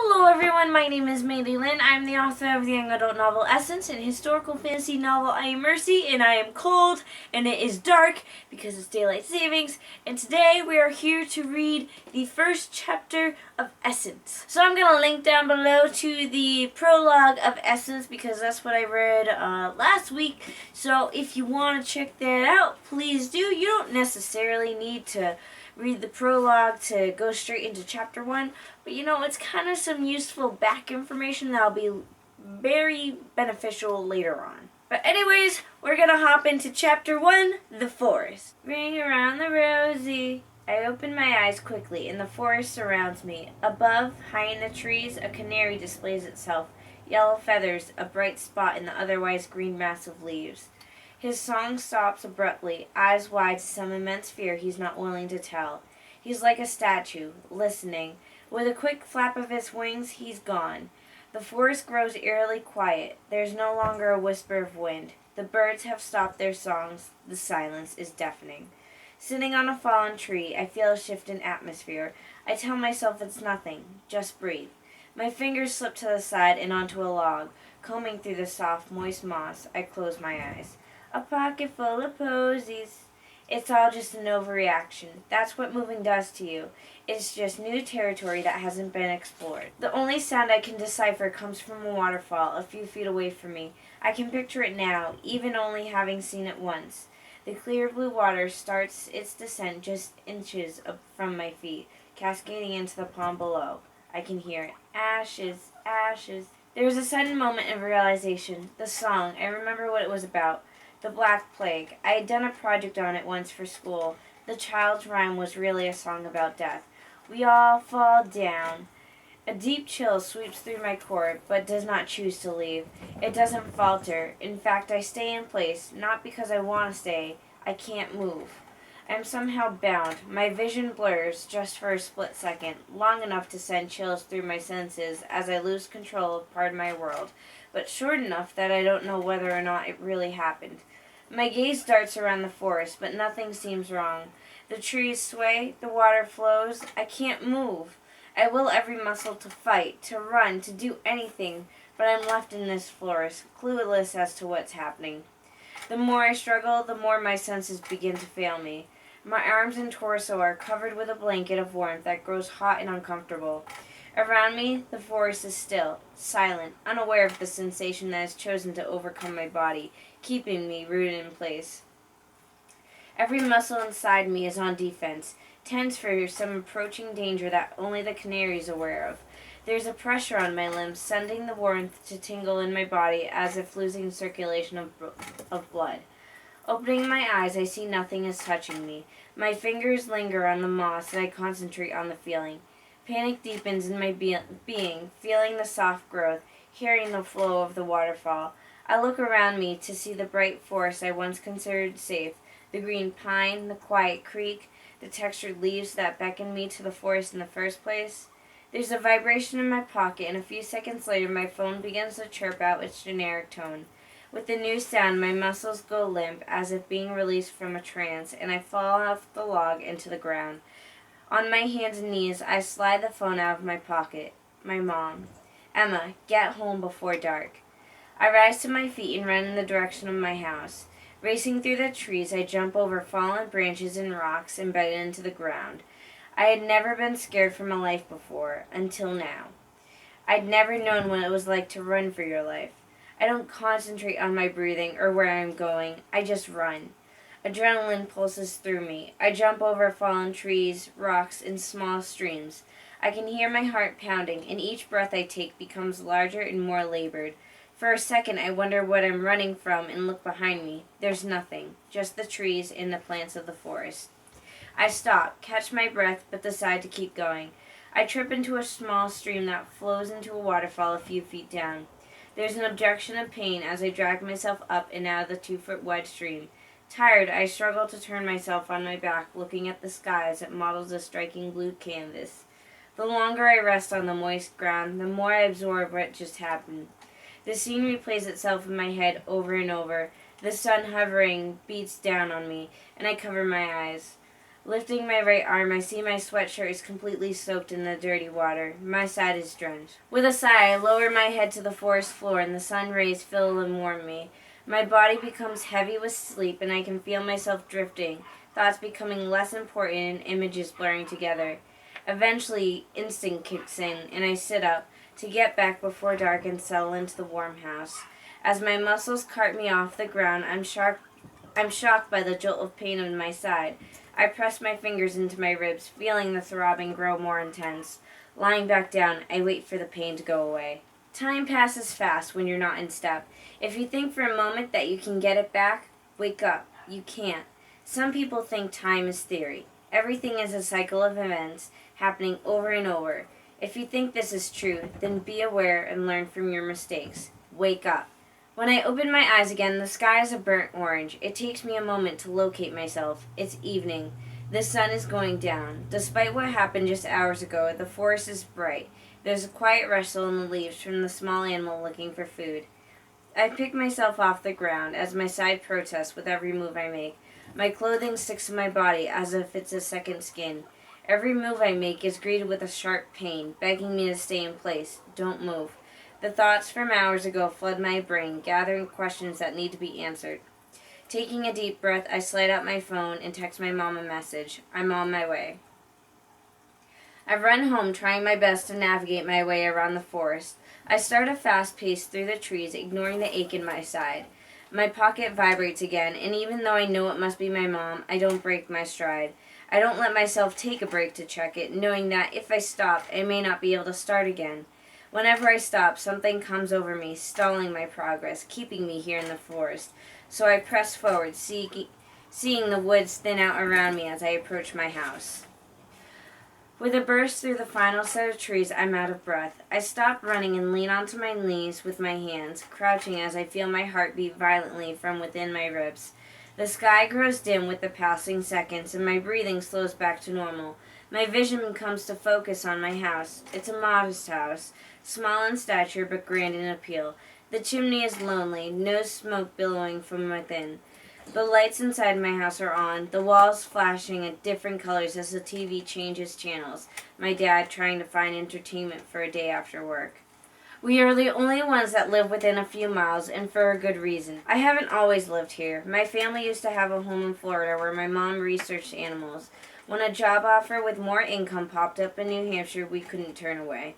Hello everyone, my name is Mandilynn. I'm the author of the young adult novel Essence and historical fantasy novel I Am Mercy, and I am cold and it is dark because it's daylight savings, and today we are here to read the first chapter of Essence. So I'm going to link down below to the prologue of Essence because that's what I read last week. So if you want to check that out, please do. You don't necessarily need to read the prologue to go straight into chapter 1, but it's kind of some useful back information that'll be very beneficial later on. But anyways, we're gonna hop into chapter 1, The Forest. Ring around the rosy. I open my eyes quickly, and the forest surrounds me. Above, high in the trees, a canary displays itself. Yellow feathers, a bright spot in the otherwise green mass of leaves. His song stops abruptly, eyes wide to some immense fear he's not willing to tell. He's like a statue, listening. With a quick flap of his wings, he's gone. The forest grows eerily quiet. There's no longer a whisper of wind. The birds have stopped their songs. The silence is deafening. Sitting on a fallen tree, I feel a shift in atmosphere. I tell myself it's nothing. Just breathe. My fingers slip to the side and onto a log. Combing through the soft, moist moss, I close my eyes. A pocket full of posies. It's all just an overreaction. That's what moving does to you. It's just new territory that hasn't been explored. The only sound I can decipher comes from a waterfall a few feet away from me. I can picture it now, even only having seen it once. The clear blue water starts its descent just inches up from my feet, cascading into the pond below. I can hear it. Ashes, ashes. There was a sudden moment of realization. The song. I remember what it was about. The Black Plague. I had done a project on it once for school. The child's rhyme was really a song about death. We all fall down. A deep chill sweeps through my core, but does not choose to leave. It doesn't falter. In fact, I stay in place, not because I want to stay. I can't move. I am somehow bound. My vision blurs just for a split second, long enough to send chills through my senses as I lose control of part of my world, but short enough that I don't know whether or not it really happened. My gaze darts around the forest, but nothing seems wrong. The trees sway, the water flows. I can't move. I will every muscle to fight, to run, to do anything, but I'm left in this forest, clueless as to what's happening. The more I struggle, the more my senses begin to fail me. My arms and torso are covered with a blanket of warmth that grows hot and uncomfortable. Around me, the forest is still, silent, unaware of the sensation that has chosen to overcome my body, keeping me rooted in place. Every muscle inside me is on defense, tense for some approaching danger that only the canary is aware of. There's a pressure on my limbs, sending the warmth to tingle in my body as if losing circulation of blood. Opening my eyes, I see nothing is touching me. My fingers linger on the moss and I concentrate on the feeling. Panic deepens in my being, feeling the soft growth, hearing the flow of the waterfall. I look around me to see the bright forest I once considered safe, the green pine, the quiet creek, the textured leaves that beckoned me to the forest in the first place. There's a vibration in my pocket, and a few seconds later my phone begins to chirp out its generic tone. With the new sound, my muscles go limp, as if being released from a trance, and I fall off the log into the ground. On my hands and knees, I slide the phone out of my pocket. My mom. Emma, get home before dark. I rise to my feet and run in the direction of my house. Racing through the trees, I jump over fallen branches and rocks embedded into the ground. I had never been scared for my life before, until now. I'd never known what it was like to run for your life. I don't concentrate on my breathing or where I'm going. I just run. Adrenaline pulses through me. I jump over fallen trees, rocks, and small streams. I can hear my heart pounding, and each breath I take becomes larger and more labored. For a second, I wonder what I'm running from and look behind me. There's nothing, just the trees and the plants of the forest. I stop, catch my breath, but decide to keep going. I trip into a small stream that flows into a waterfall a few feet down. There's an objection of pain as I drag myself up and out of the 2-foot wide stream. Tired, I struggle to turn myself on my back, looking at the sky as it models a striking blue canvas. The longer I rest on the moist ground, the more I absorb what just happened. The scene replays itself in my head over and over. The sun hovering beats down on me, and I cover my eyes. Lifting my right arm, I see my sweatshirt is completely soaked in the dirty water. My side is drenched. With a sigh, I lower my head to the forest floor, and the sun rays fill and warm me. My body becomes heavy with sleep, and I can feel myself drifting, thoughts becoming less important and images blurring together. Eventually, instinct kicks in, and I sit up to get back before dark and settle into the warm house. As my muscles cart me off the ground, I'm shocked by the jolt of pain in my side. I press my fingers into my ribs, feeling the throbbing grow more intense. Lying back down, I wait for the pain to go away. Time passes fast when you're not in step. If you think for a moment that you can get it back, wake up. You can't. Some people think time is theory. Everything is a cycle of events happening over and over. If you think this is true, then be aware and learn from your mistakes. Wake up. When I open my eyes again, the sky is a burnt orange. It takes me a moment to locate myself. It's evening. The sun is going down. Despite what happened just hours ago, the forest is bright. There's a quiet rustle in the leaves from the small animal looking for food. I pick myself off the ground as my side protests with every move I make. My clothing sticks to my body as if it's a second skin. Every move I make is greeted with a sharp pain, begging me to stay in place. Don't move. The thoughts from hours ago flood my brain, gathering questions that need to be answered. Taking a deep breath, I slide out my phone and text my mom a message. I'm on my way. I've run home, trying my best to navigate my way around the forest. I start a fast pace through the trees, ignoring the ache in my side. My pocket vibrates again, and even though I know it must be my mom, I don't break my stride. I don't let myself take a break to check it, knowing that if I stop, I may not be able to start again. Whenever I stop, something comes over me, stalling my progress, keeping me here in the forest. So I press forward, seeing the woods thin out around me as I approach my house. With a burst through the final set of trees, I'm out of breath. I stop running and lean onto my knees with my hands, crouching as I feel my heart beat violently from within my ribs. The sky grows dim with the passing seconds, and my breathing slows back to normal. My vision comes to focus on my house. It's a modest house, small in stature but grand in appeal. The chimney is lonely, no smoke billowing from within. The lights inside my house are on, the walls flashing at different colors as the TV changes channels, my dad trying to find entertainment for a day after work. We are the only ones that live within a few miles, and for a good reason. I haven't always lived here. My family used to have a home in Florida where my mom researched animals. When a job offer with more income popped up in New Hampshire, we couldn't turn away.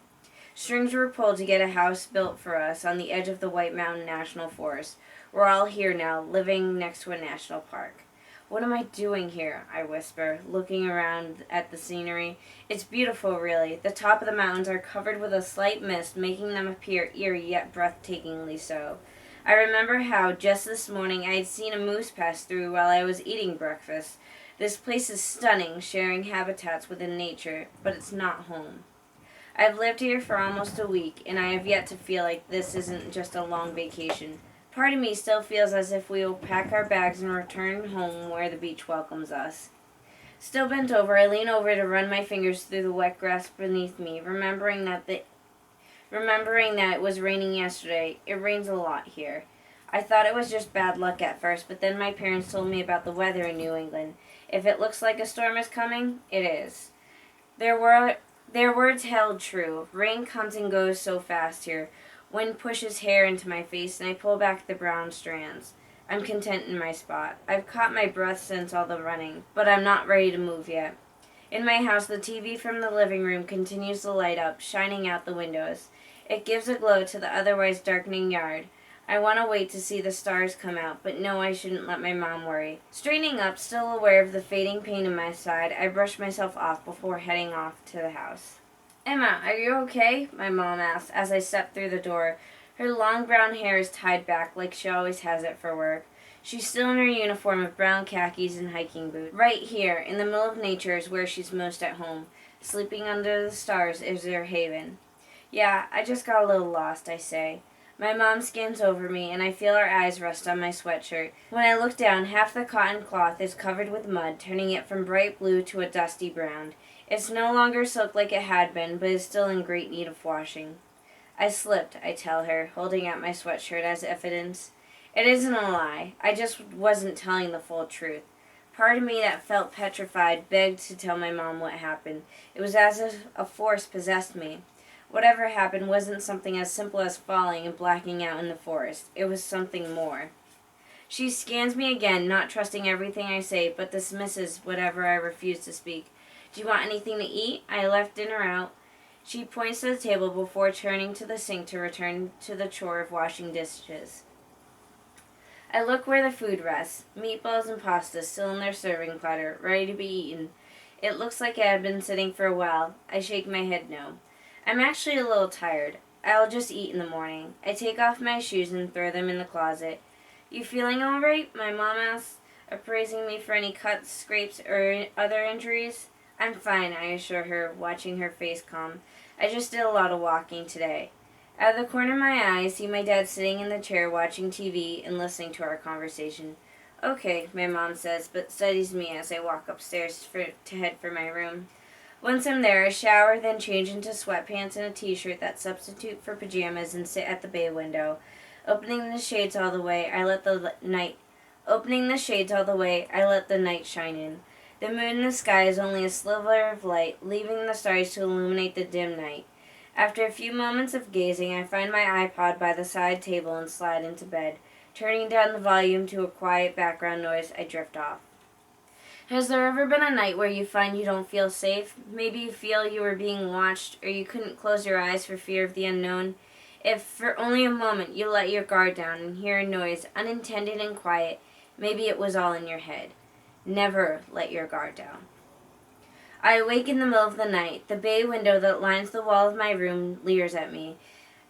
Strings were pulled to get a house built for us on the edge of the White Mountain National Forest. We're all here now, living next to a national park. What am I doing here? I whisper, looking around at the scenery. It's beautiful, really. The top of the mountains are covered with a slight mist, making them appear eerie yet breathtakingly so. I remember how, just this morning, I had seen a moose pass through while I was eating breakfast. This place is stunning, sharing habitats within nature, but it's not home. I've lived here for almost a week, and I have yet to feel like this isn't just a long vacation. Part of me still feels as if we will pack our bags and return home where the beach welcomes us. Still bent over, I lean over to run my fingers through the wet grass beneath me, remembering that it was raining yesterday. It rains a lot here. I thought it was just bad luck at first, but then my parents told me about the weather in New England. If it looks like a storm is coming, it is. Their words held true. Rain comes and goes so fast here. Wind pushes hair into my face, and I pull back the brown strands. I'm content in my spot. I've caught my breath since all the running, but I'm not ready to move yet. In my house, the TV from the living room continues to light up, shining out the windows. It gives a glow to the otherwise darkening yard. I want to wait to see the stars come out, but know I shouldn't let my mom worry. Straightening up, still aware of the fading pain in my side, I brush myself off before heading off to the house. "Emma, are you okay?" my mom asked as I stepped through the door. Her long brown hair is tied back like she always has it for work. She's still in her uniform of brown khakis and hiking boots. Right here, in the middle of nature, is where she's most at home. Sleeping under the stars is her haven. "Yeah, I just got a little lost," I say. My mom scans over me, and I feel her eyes rest on my sweatshirt. When I look down, half the cotton cloth is covered with mud, turning it from bright blue to a dusty brown. It's no longer silk like it had been, but is still in great need of washing. "I slipped," I tell her, holding out my sweatshirt as evidence. It isn't a lie. I just wasn't telling the full truth. Part of me that felt petrified begged to tell my mom what happened. It was as if a force possessed me. Whatever happened wasn't something as simple as falling and blacking out in the forest. It was something more. She scans me again, not trusting everything I say, but dismisses whatever I refuse to speak. Do you want anything to eat? I left dinner out. She points to the table before turning to the sink to return to the chore of washing dishes. I look where the food rests, meatballs and pasta still in their serving platter, ready to be eaten. It looks like it had been sitting for a while. I shake my head no. I'm actually a little tired. I'll just eat in the morning. I take off my shoes and throw them in the closet. You feeling all right? My mom asks, appraising me for any cuts, scrapes, or other injuries. I'm fine, I assure her, watching her face calm. I just did a lot of walking today. Out of the corner of my eye, I see my dad sitting in the chair watching TV and listening to our conversation. Okay, my mom says, but studies me as I walk upstairs to head for my room. Once I'm there, I shower, then change into sweatpants and a t-shirt that substitute for pajamas and sit at the bay window. Opening the shades all the way, I let the night shine in. The moon in the sky is only a sliver of light, leaving the stars to illuminate the dim night. After a few moments of gazing, I find my iPod by the side table and slide into bed. Turning down the volume to a quiet background noise, I drift off. Has there ever been a night where you find you don't feel safe? Maybe you feel you were being watched, or you couldn't close your eyes for fear of the unknown? If for only a moment you let your guard down and hear a noise, unintended and quiet, maybe it was all in your head. Never let your guard down. I awake in the middle of the night. The bay window that lines the wall of my room leers at me.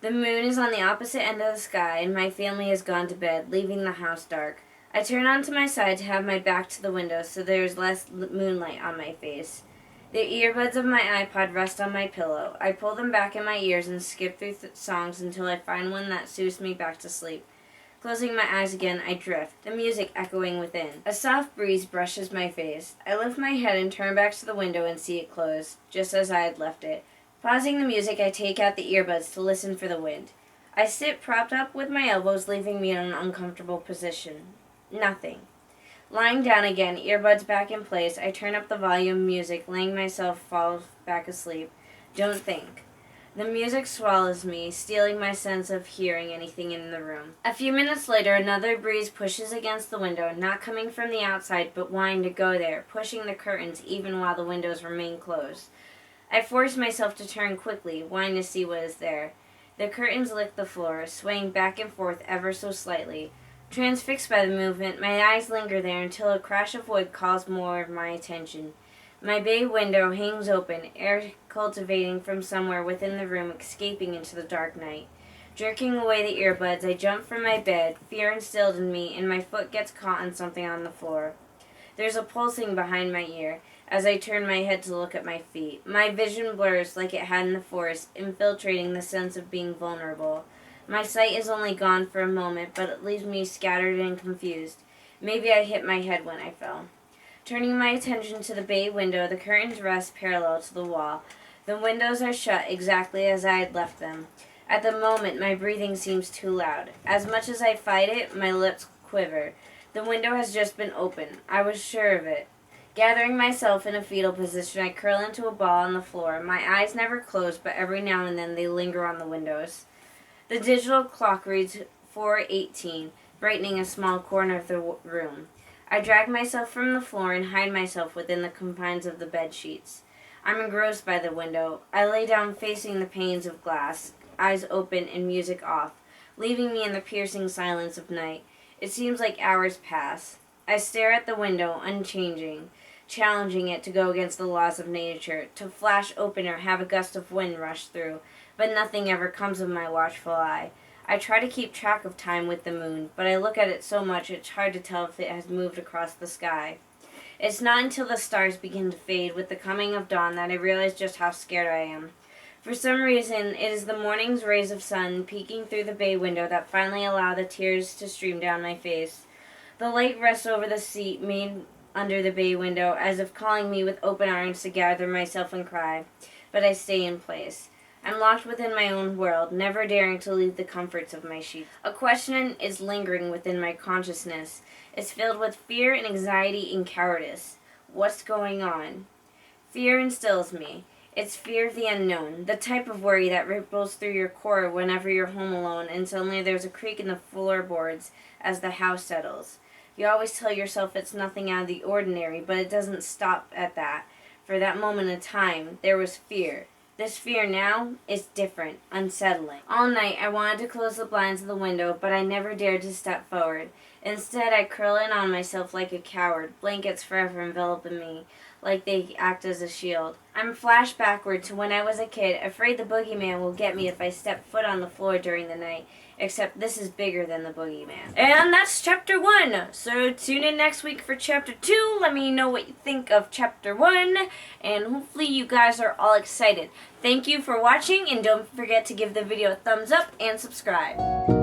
The moon is on the opposite end of the sky, and my family has gone to bed, leaving the house dark. I turn onto my side to have my back to the window so there is less moonlight on my face. The earbuds of my iPod rest on my pillow. I pull them back in my ears and skip through songs until I find one that soothes me back to sleep. Closing my eyes again, I drift, the music echoing within. A soft breeze brushes my face. I lift my head and turn back to the window and see it close, just as I had left it. Pausing the music, I take out the earbuds to listen for the wind. I sit propped up with my elbows, leaving me in an uncomfortable position. Nothing. Lying down again, earbuds back in place, I turn up the volume of music, letting myself fall back asleep. Don't think. The music swallows me, stealing my sense of hearing anything in the room. A few minutes later, another breeze pushes against the window, not coming from the outside, but wanting to go there, pushing the curtains even while the windows remain closed. I force myself to turn quickly, wanting to see what is there. The curtains lick the floor, swaying back and forth ever so slightly. Transfixed by the movement, my eyes linger there until a crash of wood calls more of my attention. My bay window hangs open, air cultivating from somewhere within the room, escaping into the dark night. Jerking away the earbuds, I jump from my bed, fear instilled in me, and my foot gets caught on something on the floor. There's a pulsing behind my ear as I turn my head to look at my feet. My vision blurs like it had in the forest, infiltrating the sense of being vulnerable. My sight is only gone for a moment, but it leaves me scattered and confused. Maybe I hit my head when I fell. Turning my attention to the bay window, the curtains rest parallel to the wall. The windows are shut exactly as I had left them. At the moment, my breathing seems too loud. As much as I fight it, my lips quiver. The window has just been opened. I was sure of it. Gathering myself in a fetal position, I curl into a ball on the floor. My eyes never close, but every now and then they linger on the windows. The digital clock reads 4:18, brightening a small corner of the room. I drag myself from the floor and hide myself within the confines of the bed sheets. I'm engrossed by the window. I lay down facing the panes of glass, eyes open and music off, leaving me in the piercing silence of night. It seems like hours pass. I stare at the window, unchanging, challenging it to go against the laws of nature, to flash open or have a gust of wind rush through, but nothing ever comes of my watchful eye. I try to keep track of time with the moon, but I look at it so much it's hard to tell if it has moved across the sky. It's not until the stars begin to fade with the coming of dawn that I realize just how scared I am. For some reason, it is the morning's rays of sun peeking through the bay window that finally allow the tears to stream down my face. The light rests over the seat made under the bay window, as if calling me with open arms to gather myself and cry, but I stay in place. I'm locked within my own world, never daring to leave the comforts of my sheets. A question is lingering within my consciousness. It's filled with fear and anxiety and cowardice. What's going on? Fear instills me. It's fear of the unknown, the type of worry that ripples through your core whenever you're home alone and suddenly there's a creak in the floorboards as the house settles. You always tell yourself it's nothing out of the ordinary, but it doesn't stop at that. For that moment in time, there was fear. This fear now is different, unsettling. All night I wanted to close the blinds of the window, but I never dared to step forward. Instead, I curl in on myself like a coward, blankets forever enveloping me, like they act as a shield. I'm flashed backward to when I was a kid, afraid the boogeyman will get me if I step foot on the floor during the night. Except this is bigger than the boogeyman. And that's chapter 1. So tune in next week for chapter 2. Let me know what you think of chapter 1. And hopefully you guys are all excited. Thank you for watching, and don't forget to give the video a thumbs up and subscribe.